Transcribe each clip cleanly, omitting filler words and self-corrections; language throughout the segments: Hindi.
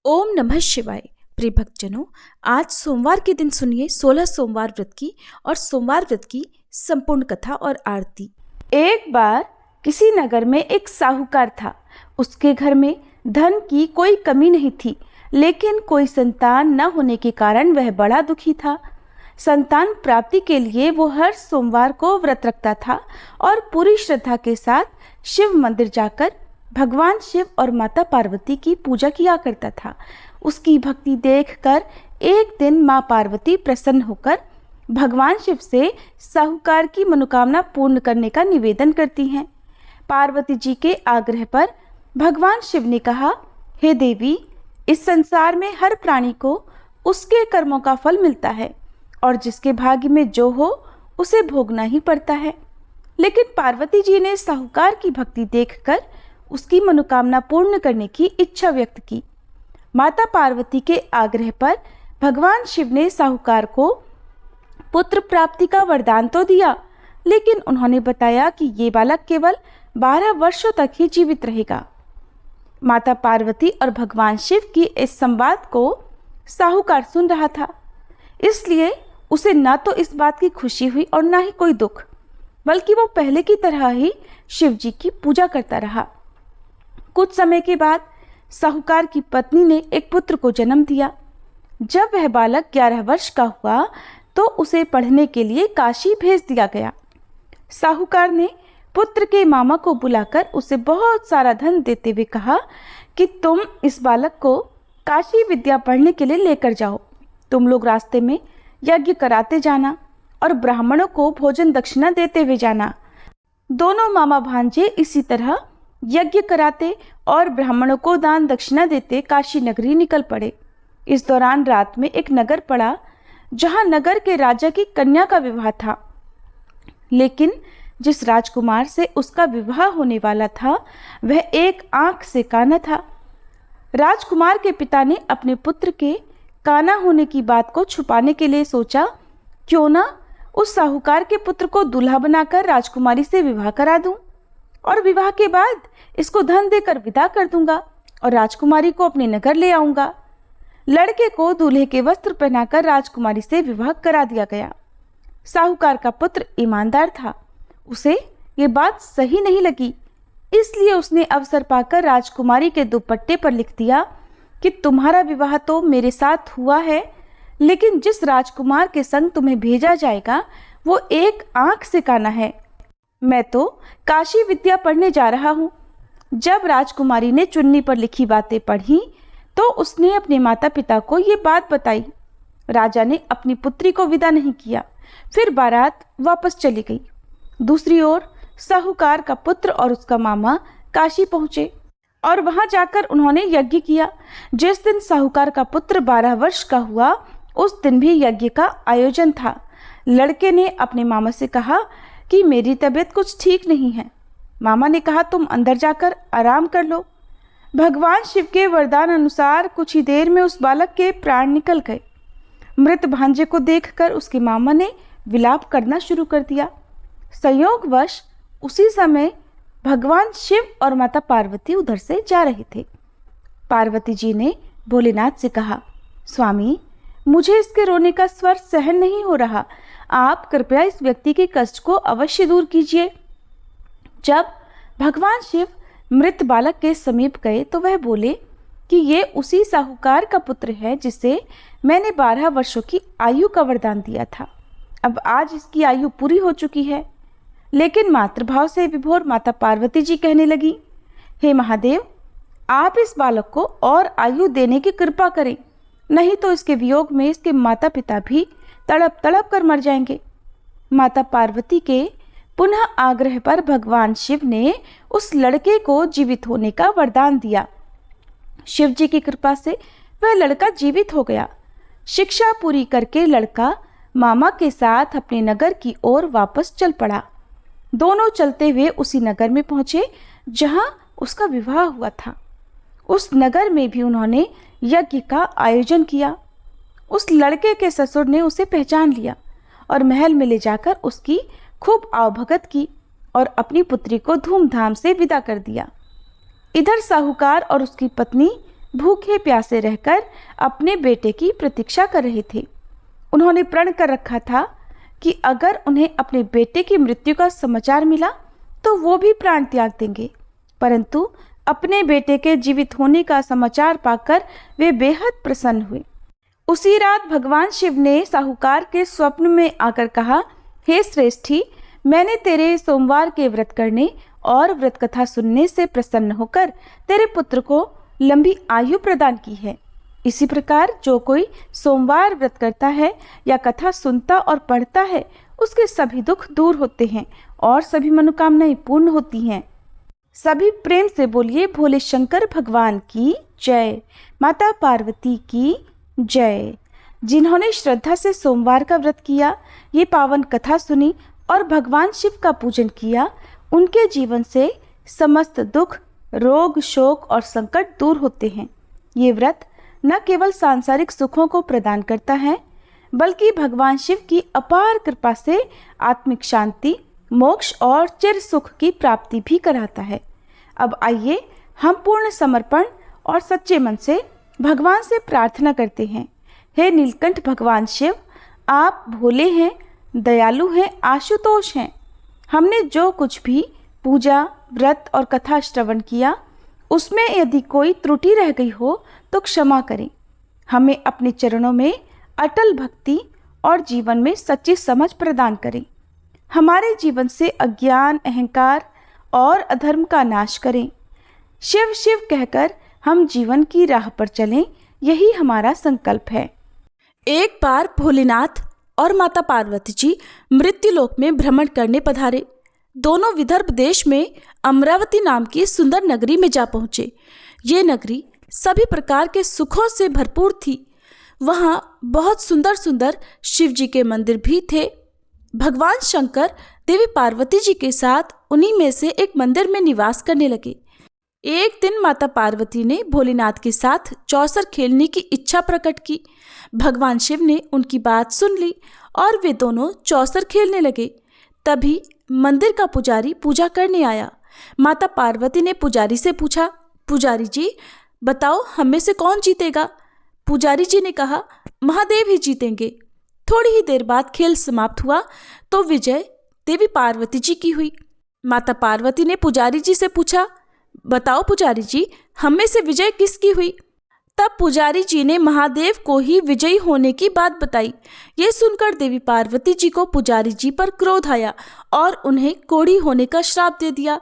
ओम नमः शिवाय। प्रिय भक्तजनों, आज सोमवार के दिन सुनिए 16 सोमवार व्रत की और सोमवार व्रत की संपूर्ण कथा और आरती। एक बार किसी नगर में एक साहूकार था। उसके घर में धन की कोई कमी नहीं थी, लेकिन कोई संतान न होने के कारण वह बड़ा दुखी था। संतान प्राप्ति के लिए वो हर सोमवार को व्रत रखता था और पूरी श्रद्धा के साथ शिव मंदिर जाकर भगवान शिव और माता पार्वती की पूजा किया करता था। उसकी भक्ति देखकर एक दिन माँ पार्वती प्रसन्न होकर भगवान शिव से साहूकार की मनोकामना पूर्ण करने का निवेदन करती हैं। पार्वती जी के आग्रह पर भगवान शिव ने कहा, हे देवी, इस संसार में हर प्राणी को उसके कर्मों का फल मिलता है और जिसके भाग्य में जो हो उसे भोगना ही पड़ता है। लेकिन पार्वती जी ने साहूकार की भक्ति देखकर उसकी मनोकामना पूर्ण करने की इच्छा व्यक्त की। माता पार्वती के आग्रह पर भगवान शिव ने साहूकार को पुत्र प्राप्ति का वरदान तो दिया, लेकिन उन्होंने बताया कि ये बालक केवल 12 वर्षों तक ही जीवित रहेगा। माता पार्वती और भगवान शिव की इस संवाद को साहूकार सुन रहा था, इसलिए उसे न तो इस बात की खुशी हुई और न ही कोई दुख, बल्कि वो पहले की तरह ही शिव जी की पूजा करता रहा। कुछ समय के बाद साहूकार की पत्नी ने एक पुत्र को जन्म दिया। जब वह बालक 11 वर्ष का हुआ तो उसे पढ़ने के लिए काशी भेज दिया गया। साहूकार ने पुत्र के मामा को बुलाकर उसे बहुत सारा धन देते हुए कहा कि तुम इस बालक को काशी विद्या पढ़ने के लिए लेकर जाओ। तुम लोग रास्ते में यज्ञ कराते जाना और ब्राह्मणों को भोजन दक्षिणा देते हुए जाना। दोनों मामा भांजे इसी तरह यज्ञ कराते और ब्राह्मणों को दान दक्षिणा देते काशी नगरी निकल पड़े। इस दौरान रात में एक नगर पड़ा जहां नगर के राजा की कन्या का विवाह था, लेकिन जिस राजकुमार से उसका विवाह होने वाला था वह एक आंख से काना था। राजकुमार के पिता ने अपने पुत्र के काना होने की बात को छुपाने के लिए सोचा, क्यों ना उस साहूकार के पुत्र को दूल्हा बनाकर राजकुमारी से विवाह करा दूं और विवाह के बाद इसको धन देकर विदा कर दूंगा और राजकुमारी को अपने नगर ले आऊंगा। लड़के को दूल्हे के वस्त्र पहनाकर राजकुमारी से विवाह करा दिया गया। साहूकार का पुत्र ईमानदार था, उसे ये बात सही नहीं लगी, इसलिए उसने अवसर पाकर राजकुमारी के दुपट्टे पर लिख दिया कि तुम्हारा विवाह तो मेरे साथ हुआ है, लेकिन जिस राजकुमार के संग तुम्हें भेजा जाएगा वो एक आंख से काना है। मैं तो काशी विद्या पढ़ने जा रहा हूँ। जब राजकुमारी ने चुन्नी पर लिखी बातें पढ़ी तो उसने अपने माता पिता को ये बात बताई। राजा ने अपनी पुत्री को विदा नहीं किया, फिर बारात वापस चली गई। दूसरी ओर साहूकार का पुत्र और उसका मामा काशी पहुँचे और वहां जाकर उन्होंने यज्ञ किया। जिस दिन साहूकार का पुत्र 12 वर्ष का हुआ उस दिन भी यज्ञ का आयोजन था। लड़के ने अपने मामा से कहा कि मेरी तबीयत कुछ ठीक नहीं है। मामा ने कहा, तुम अंदर जाकर आराम कर लो। भगवान शिव के वरदान अनुसार कुछ ही देर में उस बालक के प्राण निकल गए। मृत भांजे को देखकर उसके मामा ने विलाप करना शुरू कर दिया। संयोगवश उसी समय भगवान शिव और माता पार्वती उधर से जा रहे थे। पार्वती जी ने भोलेनाथ से कहा, स्वामी, मुझे इसके रोने का स्वर सहन नहीं हो रहा, आप कृपया इस व्यक्ति के कष्ट को अवश्य दूर कीजिए। जब भगवान शिव मृत बालक के समीप गए तो वह बोले कि ये उसी साहूकार का पुत्र है जिसे मैंने 12 वर्षों की आयु का वरदान दिया था। अब आज इसकी आयु पूरी हो चुकी है। लेकिन मातृभाव से विभोर माता पार्वती जी कहने लगी, हे महादेव, आप इस बालक को और आयु देने की कृपा करें, नहीं तो इसके वियोग में इसके माता पिता भी तड़प तड़प कर मर जाएंगे। माता पार्वती के पुनः आग्रह पर भगवान शिव ने उस लड़के को जीवित होने का वरदान दिया। शिव जी की कृपा से वह लड़का जीवित हो गया। शिक्षा पूरी करके लड़का मामा के साथ अपने नगर की ओर वापस चल पड़ा। दोनों चलते हुए उसी नगर में पहुंचे जहां उसका विवाह हुआ था। उस नगर में भी उन्होंने यज्ञ का आयोजन किया। उस लड़के के ससुर ने उसे पहचान लिया और महल में ले जाकर उसकी खूब आवभगत की और अपनी पुत्री को धूमधाम से विदा कर दिया। इधर साहूकार और उसकी पत्नी भूखे प्यासे रहकर अपने बेटे की प्रतीक्षा कर रहे थे। उन्होंने प्रण कर रखा था कि अगर उन्हें अपने बेटे की मृत्यु का समाचार मिला तो वो भी प्राण त्याग देंगे, परंतु अपने बेटे के जीवित होने का समाचार पाकर वे बेहद प्रसन्न हुए। उसी रात भगवान शिव ने साहूकार के स्वप्न में आकर कहा, हे श्रेष्ठी, मैंने तेरे सोमवार के व्रत करने और व्रत कथा सुनने से प्रसन्न होकर तेरे पुत्र को लंबी आयु प्रदान की है। इसी प्रकार जो कोई सोमवार व्रत करता है या कथा सुनता और पढ़ता है, उसके सभी दुख दूर होते हैं और सभी मनोकामनाएं पूर्ण होती हैं। सभी प्रेम से बोलिए, भोले शंकर भगवान की जय, माता पार्वती की जय। जिन्होंने श्रद्धा से सोमवार का व्रत किया, ये पावन कथा सुनी और भगवान शिव का पूजन किया, उनके जीवन से समस्त दुख, रोग, शोक और संकट दूर होते हैं। ये व्रत न केवल सांसारिक सुखों को प्रदान करता है, बल्कि भगवान शिव की अपार कृपा से आत्मिक शांति, मोक्ष और चिर सुख की प्राप्ति भी कराता है। अब आइए हम पूर्ण समर्पण और सच्चे मन से भगवान से प्रार्थना करते हैं। हे नीलकंठ भगवान शिव, आप भोले हैं, दयालु हैं, आशुतोष हैं। हमने जो कुछ भी पूजा, व्रत और कथा श्रवण किया, उसमें यदि कोई त्रुटि रह गई हो तो क्षमा करें। हमें अपने चरणों में अटल भक्ति और जीवन में सच्ची समझ प्रदान करें। हमारे जीवन से अज्ञान, अहंकार और अधर्म का नाश करें। शिव शिव कहकर हम जीवन की राह पर चलें, यही हमारा संकल्प है। एक बार भोलेनाथ और माता पार्वती जी मृत्युलोक में भ्रमण करने पधारे। दोनों विदर्भ देश में अमरावती नाम की सुंदर नगरी में जा पहुँचे। ये नगरी सभी प्रकार के सुखों से भरपूर थी। वहाँ बहुत सुंदर सुंदर शिव जी के मंदिर भी थे। भगवान शंकर देवी पार्वती जी के साथ उन्हीं में से एक मंदिर में निवास करने लगे। एक दिन माता पार्वती ने भोलेनाथ के साथ चौसर खेलने की इच्छा प्रकट की। भगवान शिव ने उनकी बात सुन ली और वे दोनों चौसर खेलने लगे। तभी मंदिर का पुजारी पूजा करने आया। माता पार्वती ने पुजारी से पूछा, पुजारी जी बताओ, हम में से कौन जीतेगा? पुजारी जी ने कहा, महादेव ही जीतेंगे। थोड़ी ही देर बाद खेल समाप्त हुआ तो विजय देवी पार्वती जी की हुई। माता पार्वती ने पुजारी जी से पूछा, बताओ पुजारी जी, हम में से विजय किसकी हुई? तब पुजारी जी ने महादेव को ही विजयी होने की बात बताई। ये सुनकर देवी पार्वती जी को पुजारी जी पर क्रोध आया और उन्हें कोढ़ी होने का श्राप दे दिया।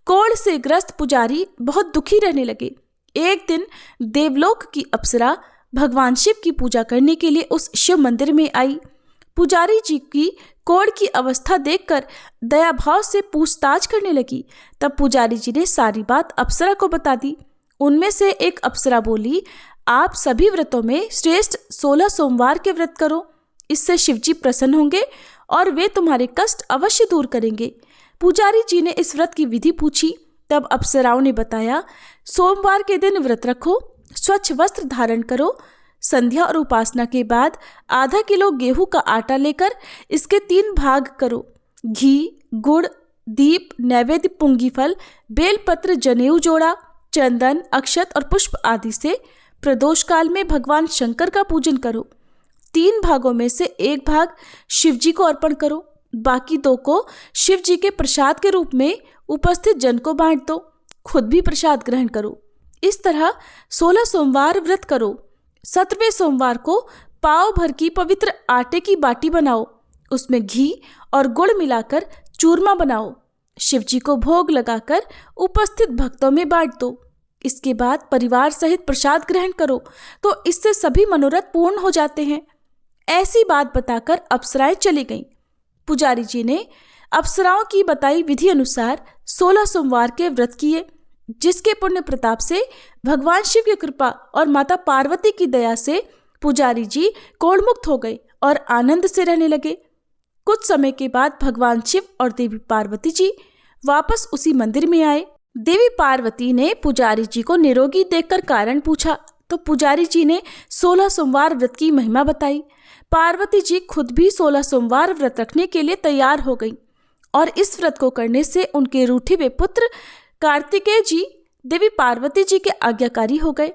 कोढ़ से ग्रस्त पुजारी बहुत दुखी रहने लगे। एक दिन देवलोक की अप्सरा भगवान शिव की पूजा करने के लिए उस शिव मंदिर में आई। पुजारी जी की कोढ़ की अवस्था देखकर दया भाव से पूछताछ करने लगी। तब पुजारी जी ने सारी बात अप्सरा को बता दी। उनमें से एक अप्सरा बोली, आप सभी व्रतों में श्रेष्ठ 16 सोमवार के व्रत करो, इससे शिवजी प्रसन्न होंगे और वे तुम्हारे कष्ट अवश्य दूर करेंगे। पुजारी जी ने इस व्रत की विधि पूछी। तब अप्सराओं ने बताया, सोमवार के दिन व्रत रखो, स्वच्छ वस्त्र धारण करो, संध्या और उपासना के बाद आधा किलो गेहूं का आटा लेकर इसके 3 भाग करो। घी, गुड़, दीप, नैवेद्य, पुंगी फल, बेलपत्र, जनेऊ जोड़ा, चंदन, अक्षत और पुष्प आदि से प्रदोष काल में भगवान शंकर का पूजन करो। 3 भागों में से 1 भाग शिव जी को अर्पण करो, बाकी 2 को शिव जी के प्रसाद के रूप में उपस्थित जन को बांट दो। खुद भी प्रसाद ग्रहण करो। इस तरह 16 सोमवार व्रत करो। 17वें सोमवार को पाव भर की पवित्र आटे की बाटी बनाओ, उसमें घी और गुड़ मिलाकर चूरमा बनाओ, शिव जी को भोग लगाकर उपस्थित भक्तों में बांट दो। इसके बाद परिवार सहित प्रसाद ग्रहण करो तो इससे सभी मनोरथ पूर्ण हो जाते हैं। ऐसी बात बताकर अप्सराएं चली गईं। पुजारी जी ने अप्सराओं की बताई विधि अनुसार 16 सोमवार के व्रत किए, जिसके पुण्य प्रताप से भगवान शिव की कृपा और माता पार्वती की दया से पुजारी जी कोढ़मुक्त हो गए और आनंद से रहने लगे। कुछ समय के बाद भगवान शिव और देवी पार्वती जी वापस उसी मंदिर में आए। देवी पार्वती ने पुजारी जी को निरोगी देखकर कारण पूछा तो पुजारी जी ने 16 सोमवार व्रत की महिमा बताई। पार्वती जी खुद भी 16 सोमवार व्रत रखने के लिए तैयार हो गई और इस व्रत को करने से उनके रूठे हुए पुत्र कार्तिकेय जी देवी पार्वती जी के आज्ञाकारी हो गए।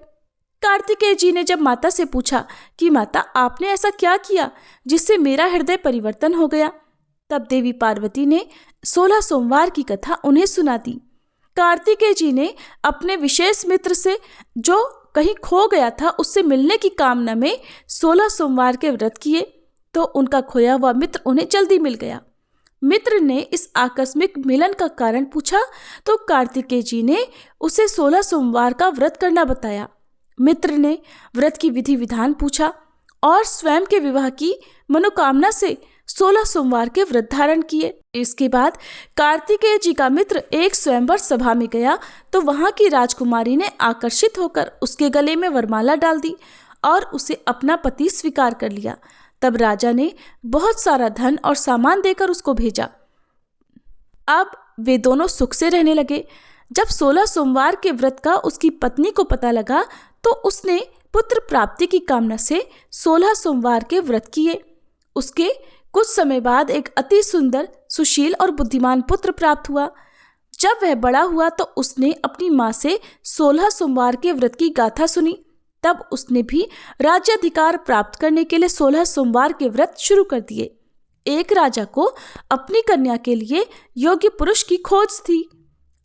कार्तिकेय जी ने जब माता से पूछा कि माता आपने ऐसा क्या किया जिससे मेरा हृदय परिवर्तन हो गया, तब देवी पार्वती ने 16 सोमवार की कथा उन्हें सुना दी। कार्तिकेय जी ने अपने विशेष मित्र से जो कहीं खो गया था उससे मिलने की कामना में 16 सोमवार के व्रत किए तो उनका खोया हुआ मित्र उन्हें जल्दी मिल गया। मित्र ने इस आकस्मिक मिलन का कारण पूछा तो कार्तिकेय जी ने उसे 16 सोमवार का व्रत करना बताया। मित्र ने व्रत की विधि विधान पूछा और स्वयं के विवाह की मनोकामना से 16 सोमवार के व्रत धारण किए। इसके बाद कार्तिकेय जी का मित्र एक स्वयंवर सभा में गया तो वहां की राजकुमारी ने आकर्षित होकर उसके गले में वरमाला डाल दी और उसे अपना पति स्वीकार कर लिया। तब राजा ने बहुत सारा धन और सामान देकर उसको भेजा। अब वे दोनों सुख से रहने लगे। जब 16 सोमवार के व्रत का उसकी पत्नी को पता लगा तो उसने पुत्र प्राप्ति की कामना से 16 सोमवार के व्रत किए। उसके कुछ समय बाद एक अति सुंदर, सुशील और बुद्धिमान पुत्र प्राप्त हुआ। जब वह बड़ा हुआ तो उसने अपनी माँ से 16 सोमवार के व्रत की गाथा सुनी। तब उसने भी राज्याधिकार प्राप्त करने के लिए 16 सोमवार के व्रत शुरू कर दिए। एक राजा को अपनी कन्या के लिए योग्य पुरुष की खोज थी।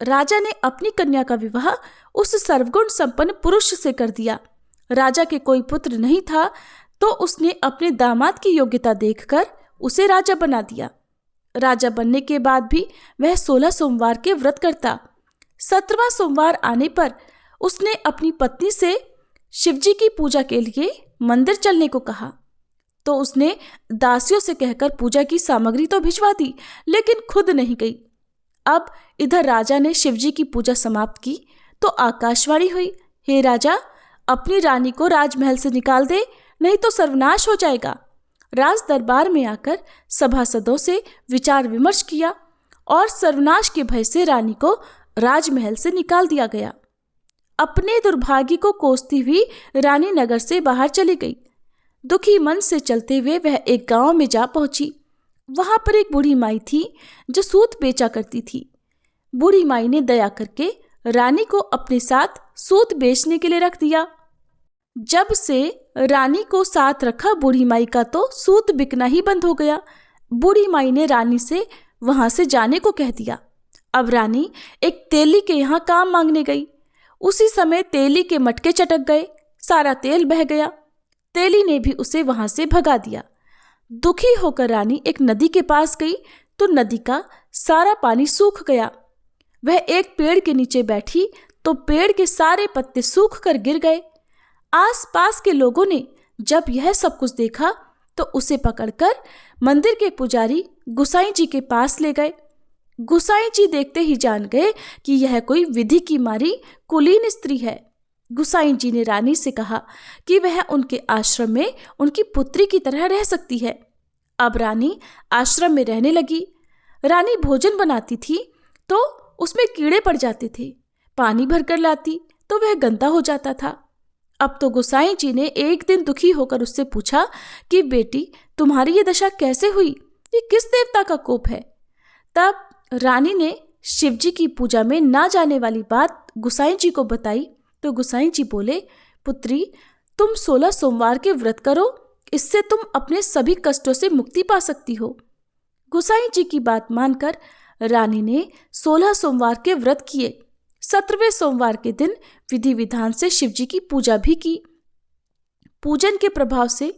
राजा ने अपनी कन्या का विवाह उस सर्वगुण संपन्न पुरुष से कर दिया। राजा के कोई पुत्र नहीं था तो उसने अपने दामाद की योग्यता देखकर उसे राजा बना दिया। राजा बनने के बाद भी वह 16 सोमवार के व्रत करता। 17वां सोमवार आने पर उसने अपनी पत्नी से शिवजी की पूजा के लिए मंदिर चलने को कहा तो उसने दासियों से कहकर पूजा की सामग्री तो भिजवा दी लेकिन खुद नहीं गई। अब इधर राजा ने शिवजी की पूजा समाप्त की तो आकाशवाणी हुई, हे राजा, अपनी रानी को राजमहल से निकाल दे, नहीं तो सर्वनाश हो जाएगा। राज दरबार में आकर सभासदों से विचार विमर्श किया और सर्वनाश के भय से रानी को राजमहल से निकाल दिया गया। अपने दुर्भाग्य को कोसती हुई रानी नगर से बाहर चली गई। दुखी मन से चलते हुए वह एक गांव में जा पहुंची। वहां पर एक बूढ़ी माई थी जो सूत बेचा करती थी। बूढ़ी माई ने दया करके रानी को अपने साथ सूत बेचने के लिए रख दिया। जब से रानी को साथ रखा बूढ़ी माई का तो सूत बिकना ही बंद हो गया। बूढ़ी माई ने रानी से वहां से जाने को कह दिया। अब रानी एक तेली के यहाँ काम मांगने गई। उसी समय तेली के मटके चटक गए, सारा तेल बह गया। तेली ने भी उसे वहां से भगा दिया। दुखी होकर रानी एक नदी के पास गई तो नदी का सारा पानी सूख गया। वह एक पेड़ के नीचे बैठी तो पेड़ के सारे पत्ते सूख कर गिर गए। आसपास के लोगों ने जब यह सब कुछ देखा तो उसे पकड़कर मंदिर के पुजारी गुसाई जी के पास ले गए। गुसाई जी देखते ही जान गए कि यह कोई विधि की मारी कुलीन स्त्री है। गुसाई जी ने रानी से कहा कि वह उनके आश्रम में उनकी पुत्री की तरह रह सकती है। अब रानी आश्रम में रहने लगी। रानी भोजन बनाती थी तो उसमें कीड़े पड़ जाते थे। पानी भरकर लाती तो वह गंदा हो जाता था। अब तो गुसाई जी ने एक दिन दुखी होकर उससे पूछा कि बेटी, तुम्हारी ये दशा कैसे हुई? ये किस देवता का कोप है? तब रानी ने शिवजी की पूजा में ना जाने वाली बात गुसाई जी को बताई तो गुसाई जी बोले, पुत्री, तुम 16 सोमवार के व्रत करो, इससे तुम अपने सभी कष्टों से मुक्ति पा सकती हो। गुसाई जी की बात मानकर रानी ने 16 सोमवार के व्रत किए। 17वें सोमवार के दिन विधि विधान से शिवजी की पूजा भी की। पूजन के प्रभाव से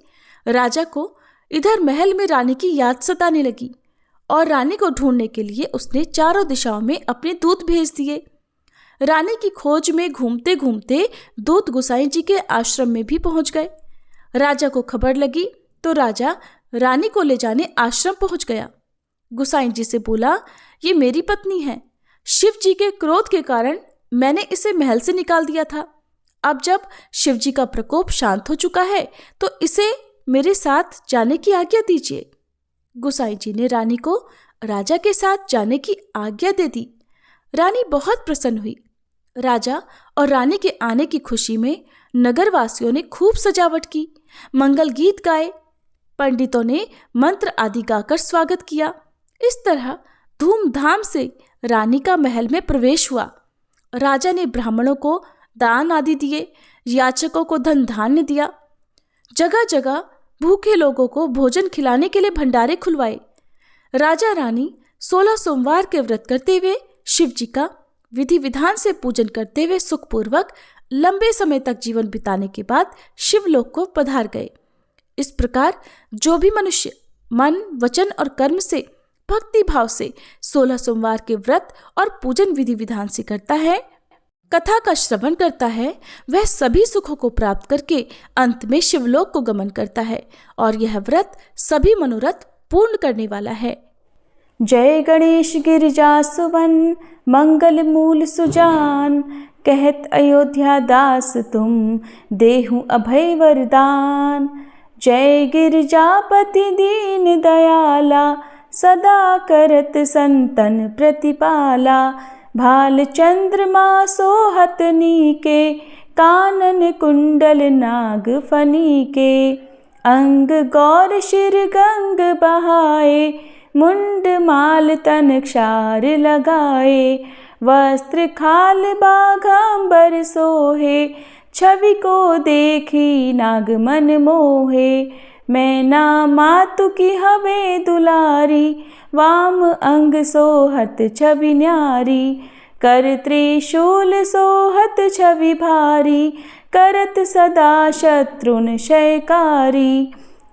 राजा को इधर महल में रानी की याद सताने लगी और रानी को ढूंढने के लिए उसने चारों दिशाओं में अपने दूत भेज दिए। रानी की खोज में घूमते घूमते दूत गुसाई जी के आश्रम में भी पहुंच गए। राजा को खबर लगी तो राजा रानी को ले जाने आश्रम पहुंच गया। गुसाई जी से बोला, ये मेरी पत्नी है। शिव जी के क्रोध के कारण मैंने इसे महल से निकाल दिया था। अब जब शिव जी का प्रकोप शांत हो चुका है तो इसे मेरे साथ जाने की आज्ञा दीजिए। गुसाई जी ने रानी को राजा के साथ जाने की आज्ञा दे दी। रानी बहुत प्रसन्न हुई। राजा और रानी के आने की खुशी में नगरवासियों ने खूब सजावट की, मंगल गीत गाए, पंडितों ने मंत्र आदि गाकर स्वागत किया। इस तरह धूमधाम से रानी का महल में प्रवेश हुआ। राजा ने ब्राह्मणों को दान आदि दिए। याचकों को धन धान्य दिया। जगह जगह भूखे लोगों को भोजन खिलाने के लिए भंडारे खुलवाए। राजा रानी 16 सोमवार के व्रत करते हुए शिव जी का विधि विधान से पूजन करते हुए सुखपूर्वक लंबे समय तक जीवन बिताने के बाद शिवलोक को पधार गए। इस प्रकार जो भी मनुष्य मन, वचन और कर्म से भक्ति भाव से 16 सोमवार के व्रत और पूजन विधि विधान से करता है, कथा का श्रवण करता है, वह सभी सुखों को प्राप्त करके अंत में शिवलोक को गमन करता है और यह व्रत सभी मनोरथ पूर्ण करने वाला है। जय गणेश गिरिजा सुवन मंगल मूल सुजान, कहत अयोध्या दास तुम देहु अभय वरदान। जय गिरिजापति दीन दयाला, सदा करत संतन प्रतिपाला। भाल चंद्रमा सोहत नीके, कानन कुंडल नाग फनीके। अंग गौर शिर गंग बहाए, मुंड माल तन क्षार लगाए। वस्त्र खाल बाघांबर सोहे, छवि को देखी नाग मन मोहे। मैना मातु की हवे दुलारी, वाम अंग सोहत छवि न्यारी। कर त्रिशूल सोहत छवि भारी, करत सदा शत्रुन क्षयकारी।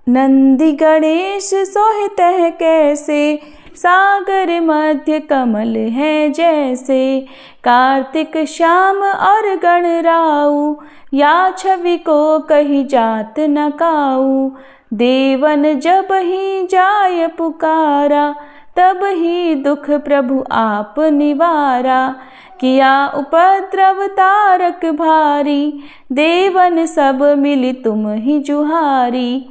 नंदी गणेश सोहितः कैसे, सागर मध्य कमल है जैसे। कार्तिक श्याम और गणराऊ, या छवि को कही जात न काऊ। देवन जब ही जाय पुकारा, तब ही दुख प्रभु आप निवारा। किया उपद्रव तारक भारी, देवन सब मिली तुम ही जुहारी।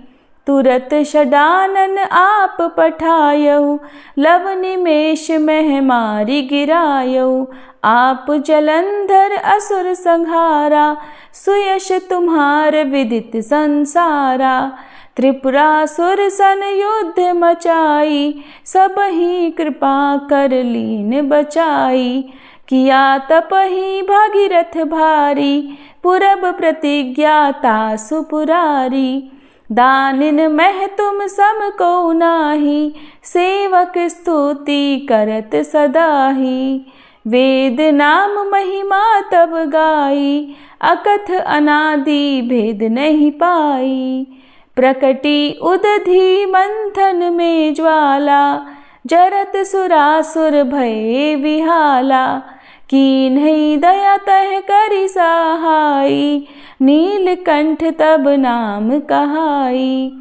तुरत षडानन आप पठायऊ, लव निमेष मह मारी गिरायऊ। आप जलंधर असुर संहारा, सुयश तुम्हार विदित संसारा। त्रिपुरासुर सन युद्ध मचाई, सब ही कृपा कर लीन बचाई। किया तपहि भागीरथ भारी, पुरब प्रतिज्ञाता सुपुरारी। दानिन मह तुम सम को नाही, सेवक स्तुति करत सदाही। वेद नाम महिमा तब गाई, अकथ अनादि भेद नहीं पाई। प्रकटी उदधि मंथन में ज्वाला, जरत सुरासुर भये विहाला। कीन्ही दया तह करि सहाई, नीलकंठ तब नाम कहाई।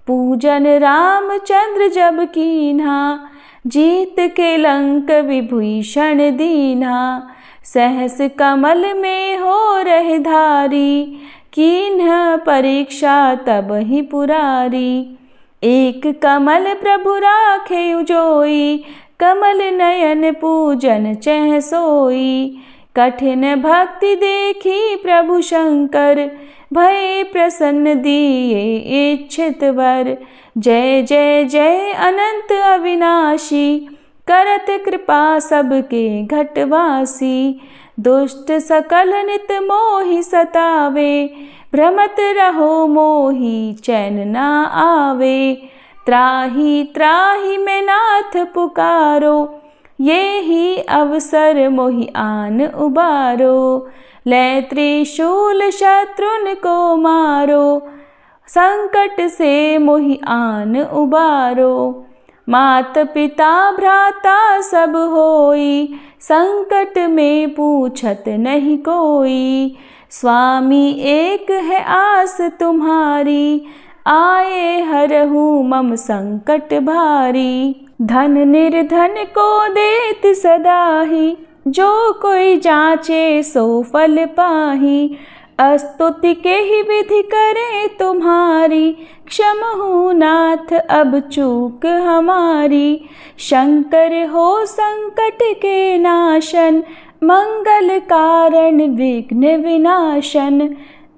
पूजन रामचंद्र जब कीन्हा, जीत के लंक विभीषण दीन्हा। सहस कमल में हो रहे धारी, कीन्ह परीक्षा तब ही पुरारी। एक कमल प्रभु राखे उजोई, कमल नयन पूजन चह सोई। कठिन भक्ति देखी प्रभु शंकर, भय प्रसन्न दिए इच्छित वर। जय जय जय अनंत अविनाशी, करत कृपा सबके घटवासी। दुष्ट सकल नित मोहि सतावे, भ्रमत रहो मोहि चैन ना आवे। त्राहि त्राहि मैं नाथ पुकारो, ये ही अवसर मोहि आन उबारो। ले त्रिशूल शत्रुन को मारो, संकट से मोहि आन उबारो। मात पिता भ्राता सब होई, संकट में पूछत नहीं कोई। स्वामी एक है आस तुम्हारी, आए हरहु मम संकट भारी। धन निर्धन को देत सदाही, जो कोई जाचे सो फल पाही। स्तुति के ही विधि करे तुम्हारी, क्षमहु नाथ अब चूक हमारी। शंकर हो संकट के नाशन, मंगल कारण विघ्न विनाशन।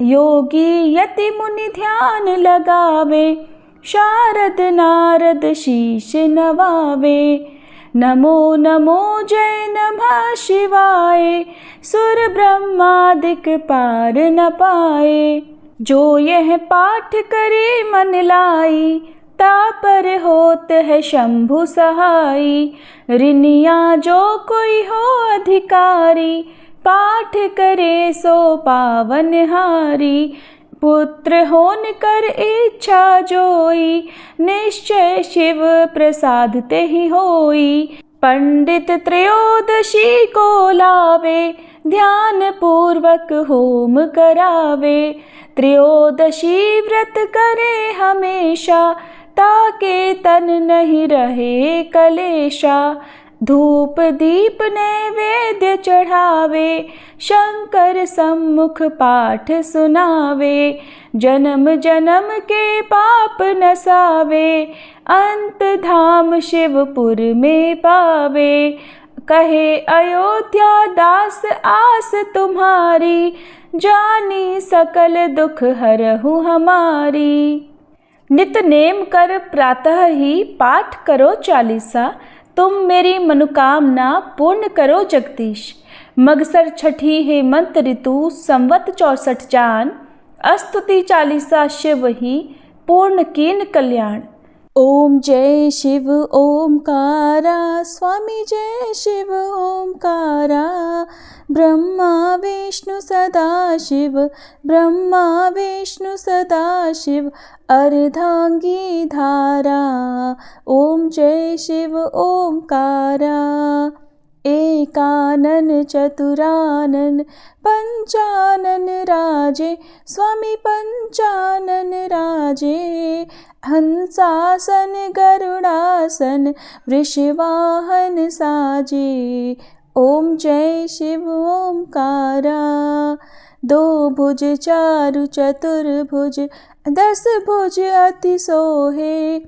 योगी यति मुनि ध्यान लगावे, शारद नारद शीश नवावे। नमो नमो जय नमः शिवाय, सुर ब्रह्मादिक पार न पाए। जो यह पाठ करे मन लाई, तापर होत है शंभु सहाई। ऋनिया जो कोई हो अधिकारी, पाठ करे सो पावन हारी। पुत्र होन कर इच्छा जोई, निश्चय शिव प्रसाद ते ही होई। पंडित त्रयोदशी को लावे, ध्यान पूर्वक होम करावे। त्रयोदशी व्रत करे हमेशा, ताके तन नहीं रहे कलेशा। धूप दीप नैवेद्य चढ़ावे, शंकर सम्मुख पाठ सुनावे। जन्म जन्म के पाप नसावे, अंत धाम शिवपुर में पावे। कहे अयोध्या दास आस तुम्हारी, जानी सकल दुख हरहु हमारी। नित नेम कर प्रातः ही पाठ करो चालीसा, तुम मेरी मनोकामना पूर्ण करो जगदीश। मगसर छठी हेमंत ऋतु संवत 64 जान, अस्तुति चालीसा शिव ही पूर्ण कीन कल्याण। ओम जय शिव ओमकारा, स्वामी जय शिव ओमकारा। ब्रह्मा विष्णु सदा शिव, ब्रह्मा विष्णु सदा शिव, अर्धांगी धारा। ओम जय शिव ओमकारा। एकानन चतुरानन पंचानन राजे, स्वामी पंचानन राजे। हंसासन गरुड़ासन, वृषवाहन साजे। ओम जय शिव ओमकारा। दो भुज चारु चतुर्भुज, 10 भुज अति सोहे,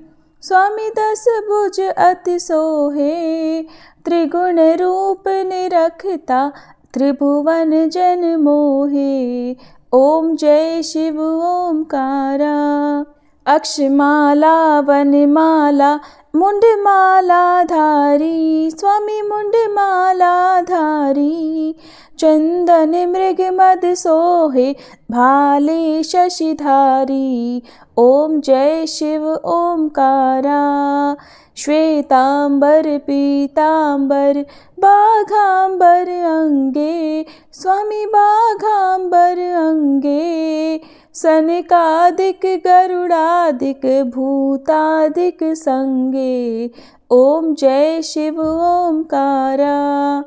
स्वामी 10 भुज अति सोहे। त्रिगुण रूप निरखता, त्रिभुवन जन मोहे। ओम जय शिव ओमकारा। अक्षमाला वनमाला, मुंडमाला धारी, स्वामी मुंडमाला धारी। चंदन मृग मद सोहे, भाले शशिधारी। ओम जय शिव ओमकारा। श्वेतांबर पीतांबर, बाघांबर अंगे, स्वामी बाघांबर अंगे। सनकादिक गरुड़ादिक, भूतादिक संगे। ओम जय शिव ओमकारा।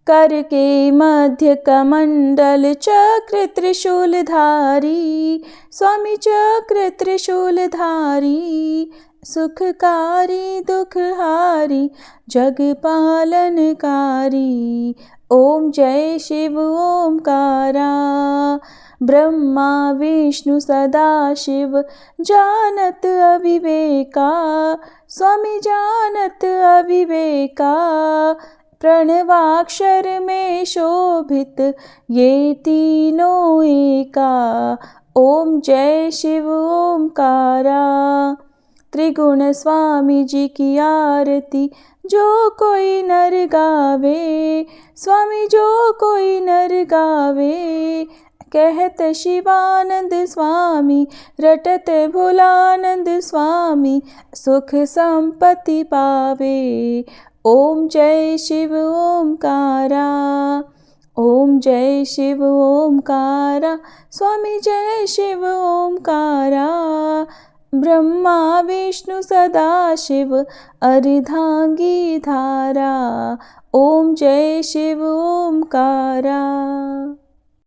कर के मध्य कमंडल, चक्र त्रिशूलधारी, स्वामी चक्र त्रिशूलधारी। सुखकारी दुखहारी, जग पालनकारी। ओम जय शिव ओमकारा। ब्रह्मा विष्णु सदा शिव, जानत अविवेका, स्वामी जानत अविवेका। प्रणवाक्षर में शोभित, ये तीनों एका। ओम जय शिव ओमकारा। त्रिगुण स्वामी जी की आरती, जो कोई नर गावे, स्वामी जो कोई नर गावे। कहत शिवानंद स्वामी, रटत भोलानंद स्वामी, सुख संपत्ति पावे। ओम जय शिव ओमकारा। ओम जय शिव ओमकारा, स्वामी जय शिव ओमकारा। ब्रह्मा विष्णु सदा शिव, अर्धांगी धारा। ओम जय शिव ओमकारा।